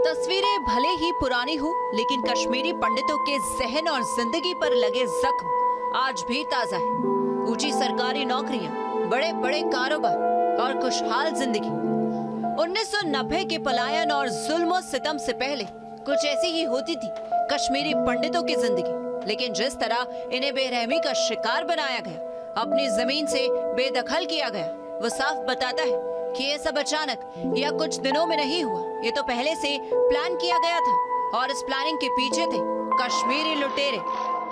तस्वीरें भले ही पुरानी हो, लेकिन कश्मीरी पंडितों के जहन और जिंदगी पर लगे जख्म आज भी ताजा है। ऊंची सरकारी नौकरियां, बड़े बड़े कारोबार और खुशहाल जिंदगी। 1990 के पलायन और जुल्म और सितम से पहले कुछ ऐसी ही होती थी कश्मीरी पंडितों की जिंदगी। लेकिन जिस तरह इन्हें बेरहमी का शिकार बनाया गया, अपनी जमीन से बेदखल किया गया, वो साफ बताता है कि ये सब अचानक या कुछ दिनों में नहीं हुआ। ये तो पहले से प्लान किया गया था और इस प्लानिंग के पीछे थे कश्मीरी लुटेरे।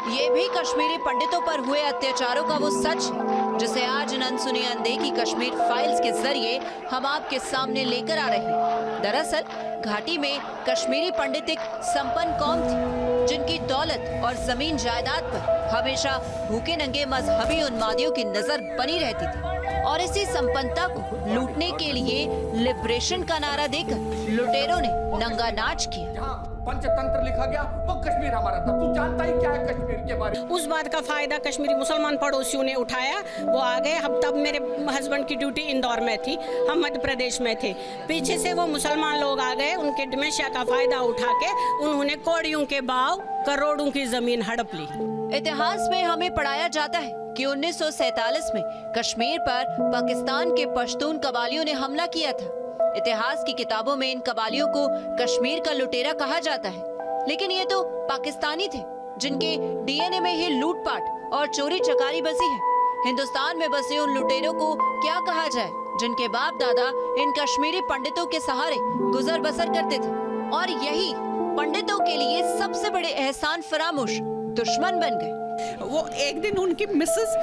ये भी कश्मीरी पंडितों पर हुए अत्याचारों का वो सच है जिसे आज अनसुनी अनदेखी कश्मीर फाइल्स के जरिए हम आपके सामने लेकर आ रहे हैं। दरअसल घाटी में कश्मीरी पंडित एक संपन्न कौम थी जिनकी दौलत और जमीन जायदाद पर हमेशा भूखे नंगे मजहबी उन्मादियों की नजर बनी रहती थी और इसी संपन्नता को लूटने के लिए लिबरेशन का नारा देकर लुटेरों ने नंगा नाच किया। पंचतंत्र लिखा गया वो कश्मीर हमारा था। तू जानता ही क्या है कश्मीर के बारे में? उस बात का फायदा कश्मीरी मुसलमान पड़ोसियों ने उठाया। वो आ गए। हम तब मेरे हस्बैंड की ड्यूटी इंदौर में थी, हम मध्य प्रदेश में थे। पीछे से वो मुसलमान लोग आ गए। उनके डिमेंशिया का फायदा उठा के उन्होंने कौड़ियों के भाव करोड़ों की जमीन हड़प ली। इतिहास में हमें पढ़ाया जाता है कि 1947 में कश्मीर पर पाकिस्तान के पश्तून कबालियों ने हमला किया था। इतिहास की किताबों में इन कबालियों को कश्मीर का लुटेरा कहा जाता है, लेकिन ये तो पाकिस्तानी थे जिनके डीएनए में ही लूटपाट और चोरी चकारी बसी है। हिंदुस्तान में बसे उन लुटेरों को क्या कहा जाए जिनके बाप दादा इन कश्मीरी पंडितों के सहारे गुजर बसर करते थे और यही पंडितों के लिए सबसे बड़े एहसान फरामोश दुश्मन बन गए। वो एक दिन उनकी मिसेस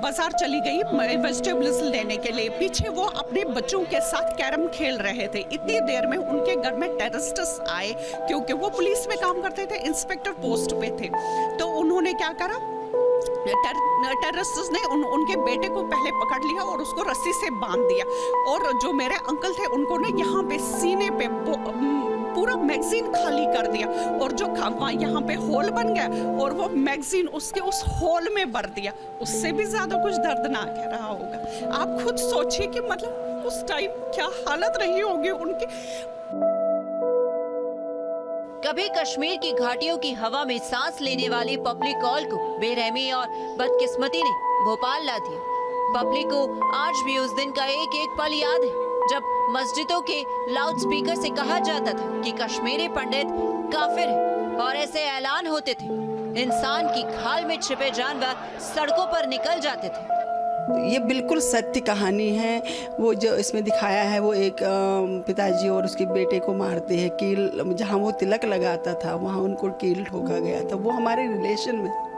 बाजार चली गई वेजिटेबल्स लेने के लिए। पीछे वो अपने बच्चों के साथ कैरम खेल रहे थे। इतनी देर में उनके घर में टेररिस्ट्स आए, क्योंकि वो पुलिस में काम करते थे, इंस्पेक्टर पोस्ट पे थे। तो उन्होंने क्या करा, टेररिस्ट्स ने उनके बेटे को पहले पकड़ लिया और उसको रस्सी से बांध दिया। और जो मेरे अंकल थे उनको ने यहाँ पे सीने पे पूरा मैगजीन खाली कर दिया और जो यहाँ पे होल बन गया और वो मैगजीन उसके उस होल में भर दिया। उससे भी ज्यादा कुछ दर्दनाक है रहा होगा। आप खुद सोचिए कि मतलब उस टाइम क्या हालत रही होगी उनकी। कभी कश्मीर की घाटियों की हवा में सांस लेने वाली पब्लिक कॉल को बेरहमी और बदकिस्मती ने भोपाल ला दिया। पब्लिक को आज भी उस दिन का एक एक पल याद है जब मस्जिदों के लाउडस्पीकर से कहा जाता था कि कश्मीरी पंडित काफिर है और ऐसे ऐलान होते थे। इंसान की खाल में छिपे जानवर सड़कों पर निकल जाते थे। ये बिल्कुल सत्य कहानी है। वो जो इसमें दिखाया है, वो एक पिताजी और उसके बेटे को मारते हैं। कील जहाँ वो तिलक लगाता था वहाँ उनको कील ठोका गया था। वो हमारे रिलेशन में थे।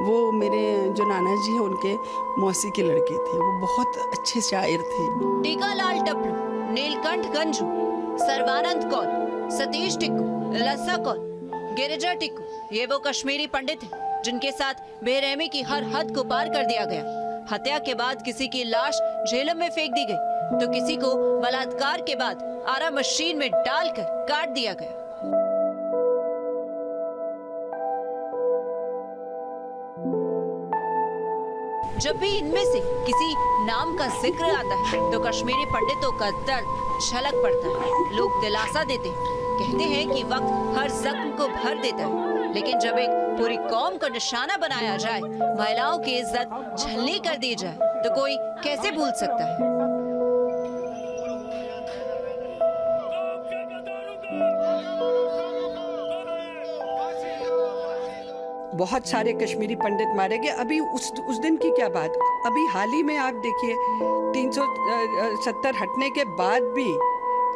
वो मेरे जो नाना जी हैं उनके मौसी के लड़के थे। वो बहुत अच्छे शायर थे। टीकालाल टप्पू, नीलकंठ गंजू, सर्वानंद कौल, सतीश टिक्कू, लस्सा कौल, गिरिजा टिक्कू, ये वो कश्मीरी पंडित हैं जिनके साथ बेरहमी की हर हद को पार कर दिया गया। हत्या के बाद किसी की लाश झेलम में फेंक दी गई तो किसी को बलात्कार के बाद आरा मशीन में डालकर काट दिया गया। जब भी इनमें से किसी नाम का जिक्र आता है तो कश्मीरी पंडितों का दर्द झलक पड़ता है। लोग दिलासा देते हैं, कहते हैं कि वक्त हर जख्म को भर देता है, लेकिन जब एक पूरी कौम को निशाना बनाया जाए, महिलाओं की इज्जत झल्ली कर दी जाए तो कोई कैसे भूल सकता है। बहुत सारे कश्मीरी पंडित मारे गए। अभी उस दिन की क्या बात, अभी हाल ही में आप देखिए 370 हटने के बाद भी,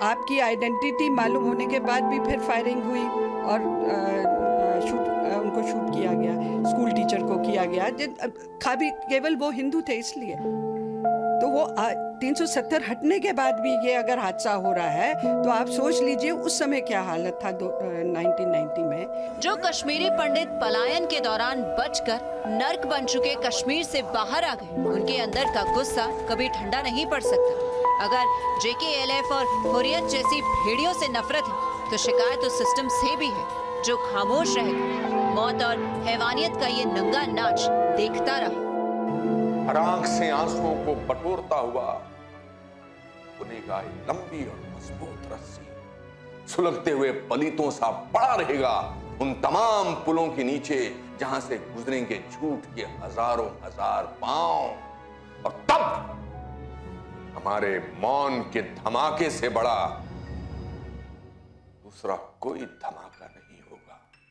आपकी आइडेंटिटी मालूम होने के बाद भी फिर फायरिंग हुई और उनको शूट किया गया। स्कूल टीचर को किया गया, केवल वो हिंदू थे इसलिए। तो वो 370 हटने के बाद भी ये अगर हादसा हो रहा है तो आप सोच लीजिए उस समय क्या हालत था 1990 में। जो कश्मीरी पंडित पलायन के दौरान बचकर नर्क बन चुके कश्मीर से बाहर आ गए, उनके अंदर का गुस्सा कभी ठंडा नहीं पड़ सकता। अगर JKLF और हुर्रियत जैसी भेड़ियों से नफरत है तो शिकायत उस सिस्टम से भी है जो खामोश रहेगा, मौत और हैवानियत का ये नंगा नाच देखता रहा। आंख से आंसुओं को बटोरता हुआ बुनेगा एक लंबी और मजबूत रस्सी, सुलगते हुए पलीतों सा पड़ा रहेगा उन तमाम पुलों के नीचे जहां से गुजरेंगे झूठ के हजारों हजार पांव। और तब हमारे मौन के धमाके से बड़ा दूसरा कोई धमाका